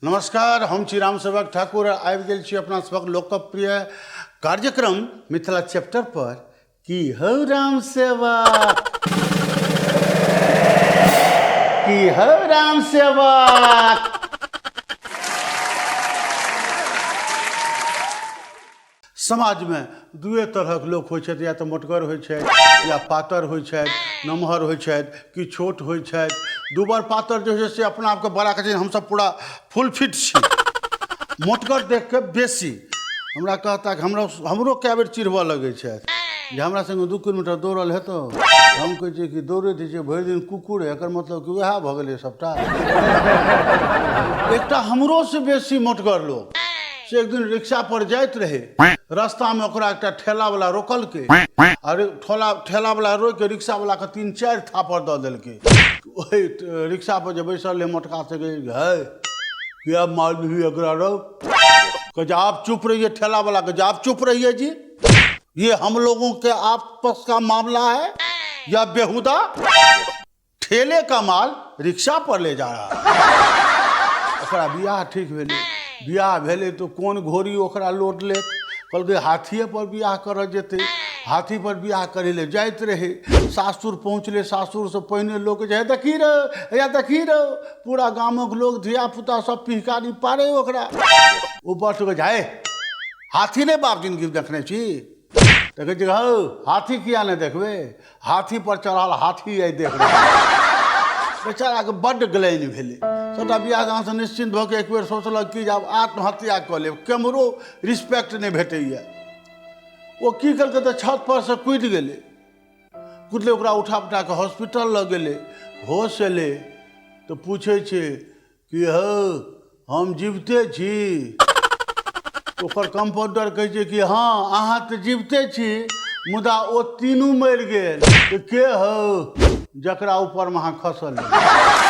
नमस्कार, हम छी राम सेवक ठाकुर आबि गेल छी अपना सबक लोकप्रिय कार्यक्रम मिथिला चैप्टर पर। की हौ राम सेवक, की हौ राम सेवक। समाज में दुए तरहक लोक होइ छथि, या तो मोटगर होइ छथि या पातर होइ छथि, नमहर होइ छथि कि छोट होइ छथि। दुबर पातर जो है से अपना आपके बड़ा कहै छै हमसब पूरा फुल फिट छी। मोटगर देख के बेसी हमरा कहता कि हमरो कए बेर चिढ़बऽ लगै छथि जे हमरा संगे 2 किलोमीटर दौड़ल हेतौ। हम कहै छियै कि दौड़ैत छै भरि दिन कुकुर, एकर मतलब कि वएह भऽ गेलै सबटा। एकटा हमरो से बेसी मोटगर लोक से एक दिन रिक्शा पर जाइत रहे, रास्ता में ओकरा एकटा ठेला वाला रोकलकै और ठेला वाला रोक के रिक्शा वाला के 3-4 थापड़ दऽ देलकै। ओहि रिक्शा पर जे बैसल रहे मोटका से है क्या माल भी एकरा रो कहे आप चुप रहिए। ठेला वाला कहे आप चुप रहिए जी, ये हम लोगों के आपस का मामला है या बेहुदा ठेले का माल रिक्शा पर ले जा रहा। ओकरा बियाह ठीक भेलै, बियाह भेलै तो कोन घोड़ी ओकरा लोट लेत, कहलकै हाथिए पर बियाह करऽ जेतै। हाथी पर बियाह करे ले जाइत रहे, सासुर पहुँचले, सासुर से पहिने लोग जे देखी रहो या देखी रहो, पूरा गामक लोग धिया पुता सब पिहकारी पारे ओकरा। ओ बस जाए हाथी ने बाप जिंदगी देखने छी तो कहै छै हौ हाथी किया नहीं देखबे, हाथी पर चढ़ल हाथी आई देख रहे। बेचारा के बड्ड ग्लानि भेलै। सबटा बियाह दान से निश्चिंत भऽ के एक बेर सोचलक कि आब आत्महत्या कऽ लेब, केम्हरो रिस्पेक्ट नहीं भेटैया। वो की कलकै तऽ छत पर से कूदि गेलै, कूदले ओकरा उठा उठा के हॉस्पिटल लऽ गेलै। होश एलै तो पूछे छै कि हौ हम जीविते छी। ओकर कंपाउंडर कहै छै कि हाँ अहाँ तऽ जीविते छी, मुदा ओ तीनू मरि गेल। के हौ जकरा ऊपर में अहाँ खसल रही।